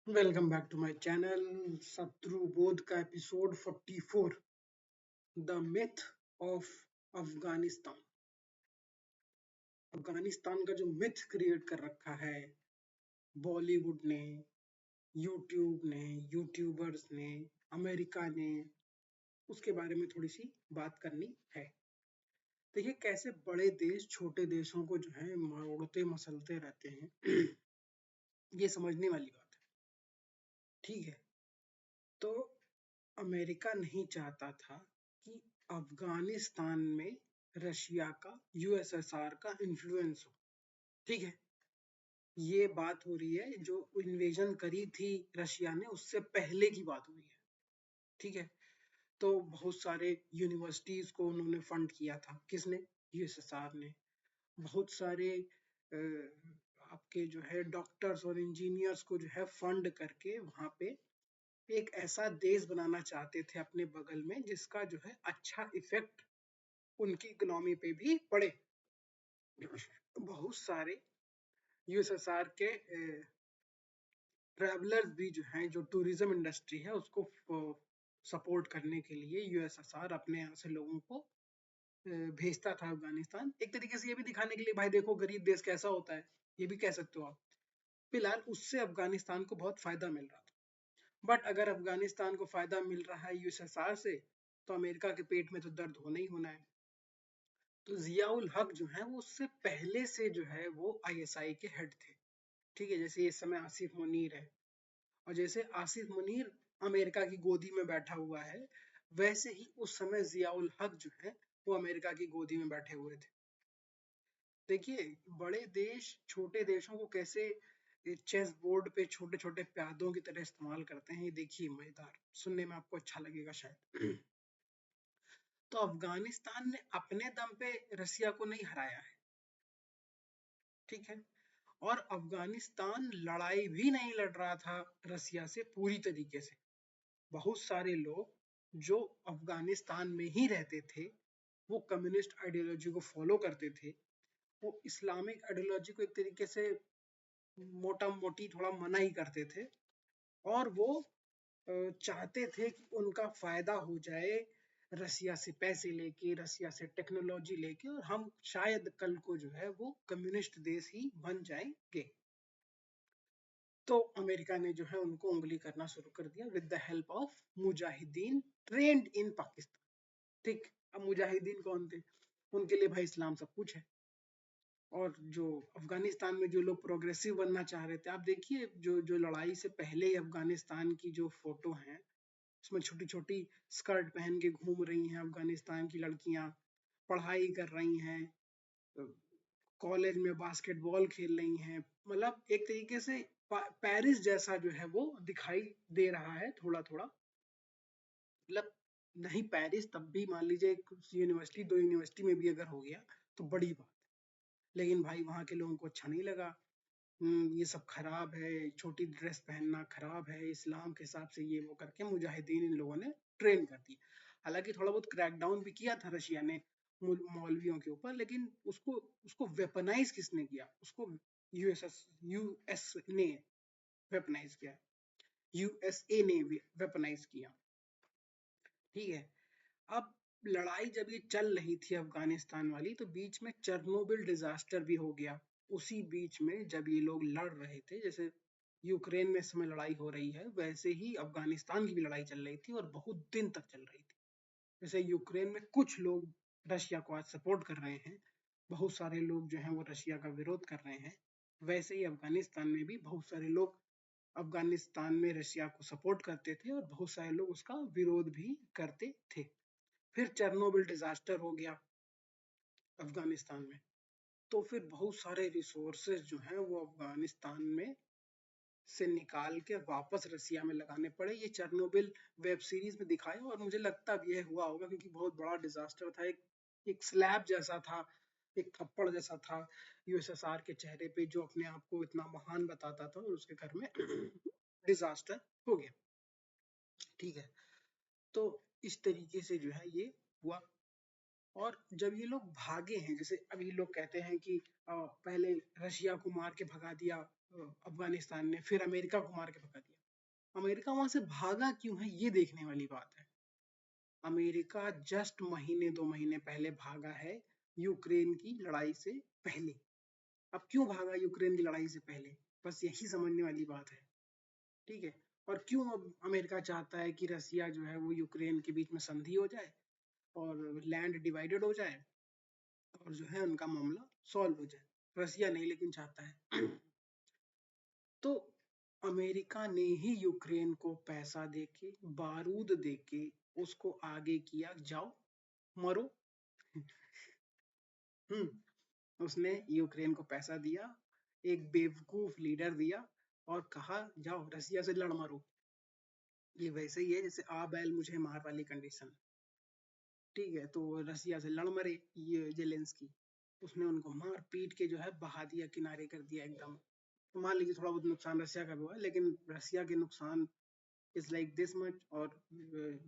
Welcome back to my channel Shatru Bodh का episode 44 the myth of Afghanistan. Afghanistan का जो मिथ क्रिएट कर रखा है बॉलीवुड ने, यूट्यूब ने, यूट्यूबर्स ने, अमेरिका ने, उसके बारे में थोड़ी सी बात करनी है। देखिए कैसे बड़े देश छोटे देशों को जो है मरोड़ते मसलते रहते हैं। ये समझने वाली बात है। ठीक है, तो अमेरिका नहीं चाहता था कि अफगानिस्तान में रशिया का, यूएसएसआर का इन्फ्लुएंस हो। ठीक है, ये बात हो रही है जो इन्वेजन करी थी रशिया ने उससे पहले की बात हो रही है। ठीक है, तो बहुत सारे यूनिवर्सिटीज को उन्होंने फंड किया था। किसने? यूएसएसआर ने। बहुत सारे आपके जो है डॉक्टर्स और इंजीनियर्स को जो है फंड करके वहां पे एक ऐसा देश बनाना चाहते थे अपने बगल में जिसका जो है अच्छा इफेक्ट उनकी इकोनॉमी पे भी पड़े। बहुत सारे यूएसएसआर के ट्रैवलर्स भी जो हैं, जो टूरिज्म इंडस्ट्री है उसको सपोर्ट करने के लिए यूएसएसआर अपने यहाँ से लोगों को भेजता था अफगानिस्तान। एक तरीके से ये भी दिखाने के लिए भाई देखो गरीब देश कैसा होता है, ये भी कह सकते हो आप। फिलहाल उससे अफगानिस्तान को बहुत फायदा मिल रहा था। बट अगर अफगानिस्तान को फायदा मिल रहा है यूएसएसआर से तो अमेरिका के पेट में तो दर्द होना ही होना है। तो जियाउल हक जो है वो उससे पहले से जो है वो आईएसआई के हेड थे। ठीक है, जैसे इस समय आसिफ मुनीर है, और जैसे आसिफ मुनीर अमेरिका की गोदी में बैठा हुआ है, वैसे ही उस समय जियाउल हक जो है वो अमेरिका की गोदी में बैठे हुए थे। देखिए बड़े देश छोटे देशों को कैसे चेस बोर्ड पे छोटे छोटे प्यादों की तरह इस्तेमाल करते हैं, ये देखिए मजेदार, सुनने में आपको अच्छा लगेगा शायद। तो अफगानिस्तान ने अपने दम पे रसिया को नहीं हराया है। ठीक है, और अफगानिस्तान लड़ाई भी नहीं लड़ रहा था रसिया से पूरी तरीके से। बहुत सारे लोग जो अफगानिस्तान में ही रहते थे वो कम्युनिस्ट आइडियोलॉजी को फॉलो करते थे, वो इस्लामिक आइडियोलॉजी को एक तरीके से मोटा मोटी थोड़ा मना ही करते थे, और वो चाहते थे कि उनका फायदा हो जाए रसिया से पैसे लेके, रसिया से टेक्नोलॉजी लेके, और हम शायद कल को जो है वो कम्युनिस्ट देश ही बन जाएंगे। तो अमेरिका ने जो है उनको उंगली करना शुरू कर दिया विद द हेल्प ऑफ मुजाहिदीन ट्रेंड इन पाकिस्तान। ठीक, अब मुजाहिदीन कौन थे? उनके लिए भाई इस्लाम सब कुछ है। और जो अफगानिस्तान में जो लोग प्रोग्रेसिव बनना चाह रहे थे, आप देखिए जो जो लड़ाई से पहले ही अफगानिस्तान की जो फोटो हैं उसमें छोटी छोटी स्कर्ट पहन के घूम रही हैं अफगानिस्तान की लड़कियां, पढ़ाई कर रही हैं, कॉलेज में बास्केटबॉल खेल रही हैं। मतलब एक तरीके से पेरिस जैसा जो है वो दिखाई दे रहा है थोड़ा थोड़ा। मतलब नहीं पेरिस तब भी मान लीजिए यूनिवर्सिटी, दो यूनिवर्सिटी में भी अगर हो गया तो बड़ी बात है। लेकिन भाई वहां के लोगों को अच्छा नहीं लगा। ये सब खराब है, छोटी ड्रेस पहनना खराब है इस्लाम के हिसाब से, ये वो करके मुजाहिदीन इन लोगों ने ट्रेन कर दिया। हालांकि थोड़ा बहुत क्रैकडाउन भी किया था रशिया ने मौलवियों के ऊपर, लेकिन उसको उसको वेपनाइज किसने किया? उसको यूएस ने वेपनाइज किया, यूएसए ने वेपनाइज किया। ठीक है, अब लड़ाई जब ये चल रही थी अफगानिस्तान वाली तो बीच में चेरनोबिल डिजास्टर भी हो गया। उसी बीच में जब ये लोग लड़ रहे थे, जैसे यूक्रेन में इस समय लड़ाई हो रही है वैसे ही अफगानिस्तान की भी लड़ाई चल रही थी और बहुत दिन तक चल रही थी। जैसे यूक्रेन में कुछ लोग रशिया को आज सपोर्ट कर रहे हैं, बहुत सारे लोग जो हैं वो रशिया का विरोध कर रहे हैं, वैसे ही अफगानिस्तान में भी बहुत सारे लोग अफगानिस्तान में रशिया को सपोर्ट करते थे और बहुत सारे लोग उसका विरोध भी करते थे। फिर चेरनोबिल डिजास्टर हो गया अफगानिस्तान में, तो फिर बहुत सारे रिसोर्सेज जो हैं वो अफगानिस्तान में से निकाल के वापस रसिया में लगाने पड़े। ये चेरनोबिल वेब सीरीज में दिखाया और मुझे लगता अब यह हुआ होगा क्योंकि बहुत बड़ा डिजास्टर था। एक स्लैब जैसा था, एक थप्पड़ जैसा था यूएसएसआर के चेहरे पे जो अपने आप को इतना महान बताता था, और उसके घर में डिजास्टर हो गया। ठीक है, तो इस तरीके से जो है ये हुआ। और जब ये लोग भागे हैं, जैसे अभी लोग कहते हैं कि पहले रशिया को मार के भगा दिया अफगानिस्तान ने, फिर अमेरिका को मार के भगा दिया। अमेरिका वहां से भागा क्यों है, ये देखने वाली बात है। अमेरिका जस्ट महीने 2 महीने पहले भागा है यूक्रेन की लड़ाई से पहले। अब क्यों भागा यूक्रेन की लड़ाई से पहले, बस यही समझने वाली बात है। ठीक है। और क्यों अब अमेरिका चाहता है कि रसिया जो है वो यूक्रेन के बीच में संधि हो जाए और लैंड डिवाइडेड हो जाए और जो है उनका मामला सॉल्व हो जाए। रसिया नहीं लेकिन चाहता है। तो अमेरिका ने ही यूक्रेन को पैसा देके बारूद देके उसको आगे किया, जाओ मरो। उसने यूक्रेन को पैसा दिया, एक बेवकूफ लीडर दिया और कहा जाओ रसिया से लड़ मरो। ये वैसे ही है जैसे आ बैल मुझे मार वाली कंडीशन। ठीक है, तो रसिया से लड़ मरे ये जेलेंस्की। उसने उनको मार पीट के जो है बहा दिया, किनारे कर दिया एकदम। तो मान लीजिए थोड़ा बहुत नुकसान रसिया का भी हुआ, लेकिन रसिया के नुकसान इज लाइक दिस मच और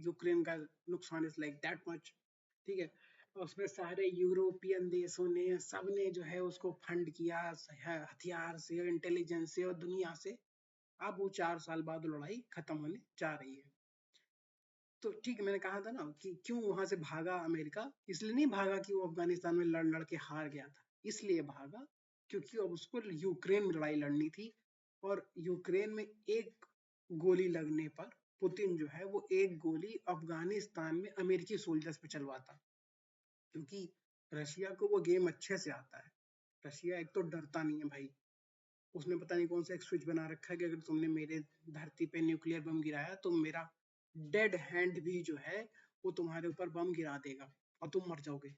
यूक्रेन का नुकसान इज लाइक दैट मच। ठीक है। उसमें सारे यूरोपियन देशों ने सबने जो है उसको फंड किया हथियार से, इंटेलिजेंस से और दुनिया से। अब वो 4 साल बाद लड़ाई खत्म होने जा रही है। तो ठीक है, मैंने कहा था ना कि क्यों वहां से भागा अमेरिका। इसलिए नहीं भागा कि वो अफगानिस्तान में लड़ लड़ के हार गया था, इसलिए भागा क्योंकि अब उसको यूक्रेन में लड़ाई लड़नी थी। और यूक्रेन में एक गोली लगने पर पुतिन जो है वो एक गोली अफगानिस्तान में अमेरिकी सोल्जर्स पे चलवाता। क्योंकि रशिया को वो गेम अच्छे से आता है। रशिया एक तो डरता नहीं है भाई। उसने पता नहीं कौन सा एक स्विच बना रखा है कि अगर तुमने मेरे धरती पे न्यूक्लियर बम गिराया तो मेरा डेड हैंड भी जो है वो तुम्हारे ऊपर बम गिरा देगा और तुम मर जाओगे।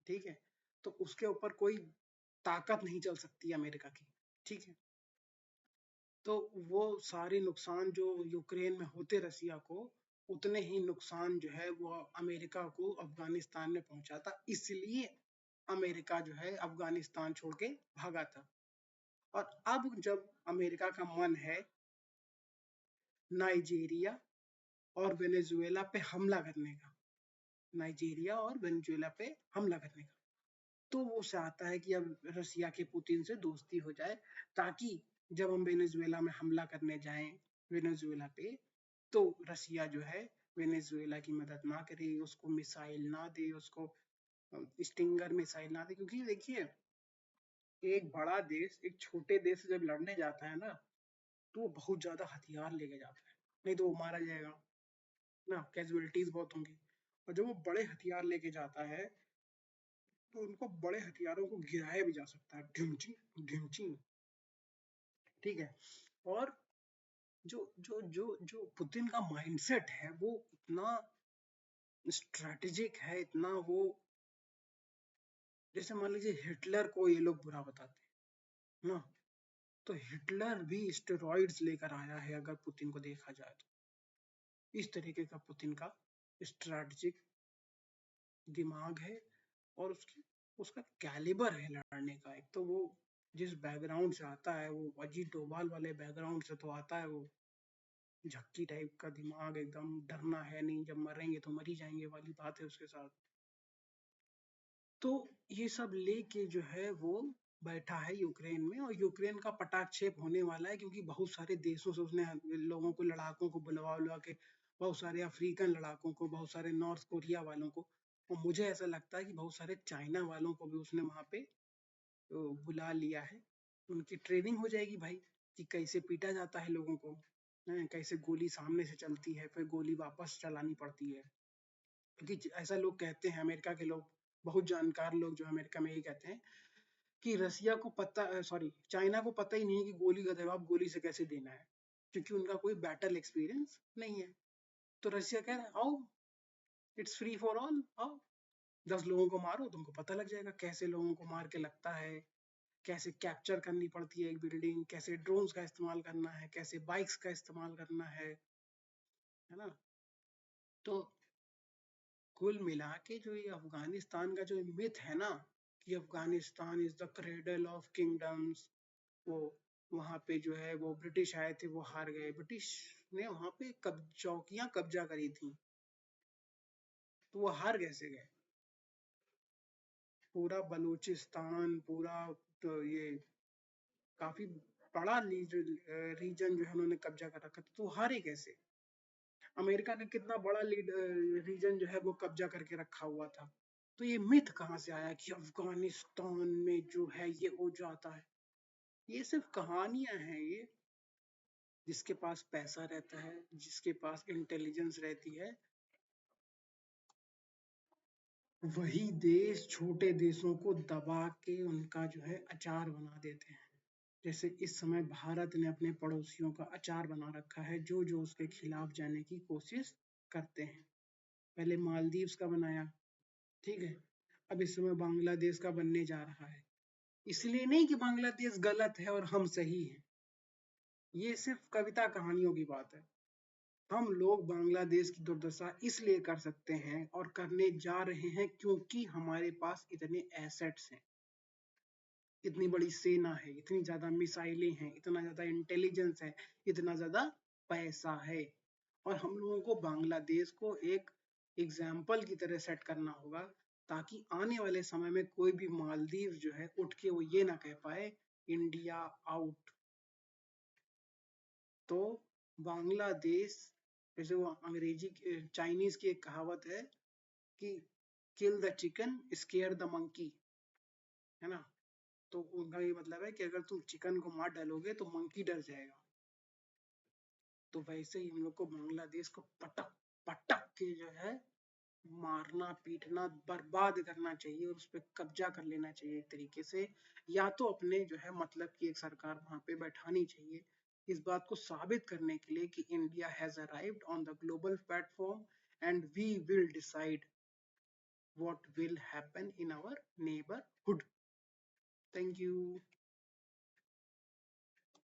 ठीक है। तो उसके ऊपर कोई ताकत नहीं चल सकती अमेरिका की। ठीक है। तो वो सारे नुकसान जो यूक्रेन में होते रसिया को, उतने ही नुकसान जो है वो अमेरिका को अफगानिस्तान में पहुंचा था। इसलिए अमेरिका जो है अफगानिस्तान छोड़ के भागा था। और अब जब अमेरिका का मन है नाइजीरिया और वेनेजुएला पे हमला करने का, नाइजीरिया और वेनेजुएला पे हमला करने का, तो वो चाहता है कि अब रसिया के पुतिन से दोस्ती हो जाए, ताकि जब हम वेनेजुएला में हमला करने जाएं वेनेजुएला पे, तो रसिया जो है वेनेजुएला की मदद ना करे, उसको मिसाइल ना दे, उसको स्टिंगर मिसाइल ना दे। क्योंकि देखिए, एक बड़ा देश एक छोटे देश से जब लड़ने जाता है ना, तो वो बहुत ज्यादा हथियार लेके जाता है, नहीं तो वो मारा जाएगा ना, कैजुअलिटीज बहुत होंगी। और जब वो बड़े हथियार लेके जाता है तो उनको बड़े हथियारों को गिराया भी जा सकता है, ढिमची ढिमची। ठीक है। और जो जो जो जो पुतिन का माइंडसेट है वो इतना स्ट्रेटेजिक है, इतना वो, जैसे मान लीजिए हिटलर को ये लोग बुरा बताते हैं ना, तो हिटलर भी स्टेरॉइड्स लेकर आया है अगर पुतिन को देखा जाए तो। इस तरीके का पुतिन का स्ट्रेटेजिक दिमाग है। और उसकी उसका कैलिबर है लड़ने का। एक तो वो जिस बैकग्राउंड से आता है, वो अजीत डोभाल वाले बैकग्राउंड से तो आता है, वो झक्की टाइप का दिमाग, एकदम डरना है नहीं, जब मरेंगे तो मर ही जाएंगे वाली बात है उसके साथ। तो ये सब लेके जो है वो बैठा है यूक्रेन में, और यूक्रेन का पटाक्षेप होने वाला है क्योंकि बहुत सारे देशों से उसने लोगों को, लड़ाकों को बुलवा बुलवा के, बहुत सारे अफ्रीकन लड़ाकों को, बहुत सारे नॉर्थ कोरिया वालों को, और मुझे ऐसा लगता है कि बहुत सारे चाइना वालों को भी उसने वहां पे बुला लिया है। उनकी ट्रेनिंग हो जाएगी भाई कि कैसे पीटा जाता है लोगों को, कैसे गोली सामने से चलती है फिर गोली वापस चलानी पड़ती है। क्योंकि ऐसा लोग कहते हैं, अमेरिका के लोग, बहुत जानकार लोग जो अमेरिका में यही कहते हैं कि रसिया को पता, सॉरी, चाइना को पता ही नहीं है कि गोली का जवाब गोली से कैसे देना है, क्योंकि उनका कोई बैटल एक्सपीरियंस नहीं है। तो रसिया कह रहा है आओ, इट्स फ्री फॉर ऑल, आओ 10 लोगों को मारो, तुमको पता लग जाएगा कैसे लोगों को मार के लगता है, कैसे कैप्चर करनी पड़ती है एक बिल्डिंग, कैसे ड्रोन्स का इस्तेमाल करना है, कैसे बाइक्स का इस्तेमाल करना है ना। तो कुल मिला के जो ये अफगानिस्तान का जो मिथ है ना, कि Afghanistan is the cradle of kingdoms, वो वहां पे जो है वो ब्रिटिश आए थे, वो हार गए, ब्रिटिश ने वहां पे चौकियां कब्जा करी थी, तो वो हार कैसे गए। पूरा बलूचिस्तान, पूरा, तो ये काफी बड़ा रीजन जो है उन्होंने कब्जा कर रखा था, तो हारे कैसे? अमेरिका ने कितना बड़ा रीजन जो है वो कब्जा करके रखा हुआ था। तो ये मिथ कहाँ से आया कि अफगानिस्तान में जो है ये हो जाता है? ये सिर्फ कहानियां हैं ये। जिसके पास पैसा रहता है, जिसके पास इंटेलिजेंस रहती है, वही देश छोटे देशों को दबा के उनका जो है अचार बना देते हैं। जैसे इस समय भारत ने अपने पड़ोसियों का अचार बना रखा है, जो जो उसके खिलाफ जाने की कोशिश करते हैं। पहले मालदीव्स का बनाया, ठीक है, अब इस समय बांग्लादेश का बनने जा रहा है। इसलिए नहीं कि बांग्लादेश गलत है और हम सही हैं, ये सिर्फ कविता कहानियों की बात है। हम लोग बांग्लादेश की दुर्दशा इसलिए कर सकते हैं और करने जा रहे हैं क्योंकि हमारे पास इतने एसेट्स हैं, इतनी बड़ी सेना है, इतनी ज्यादा मिसाइलें हैं, इतना ज्यादा इंटेलिजेंस है, इतना ज्यादा पैसा है। और हम लोगों को बांग्लादेश को एक एग्जाम्पल की तरह सेट करना होगा, ताकि आने वाले समय में कोई भी मालदीव जो है उठ के वो ये ना कह पाए इंडिया आउट। तो बांग्लादेश, जैसे वो अंग्रेजी चाइनीज की एक कहावत है कि kill the chicken square the monkey, है ना? तो उनका ये मतलब है कि अगर तुम चिकन को मार डालोगे तो मंकी डर जाएगा। तो वैसे ही हम लोग को बांग्लादेश को पटक पटक के जो है मारना, पीटना, बर्बाद करना चाहिए और उस पर कब्जा कर लेना चाहिए एक तरीके से। या तो अपने जो है मतलब की एक सरकार वहां पे बैठानी चाहिए, इस बात को साबित करने के लिए कि India has arrived on the global platform and we will decide what will happen in our neighborhood. Thank you.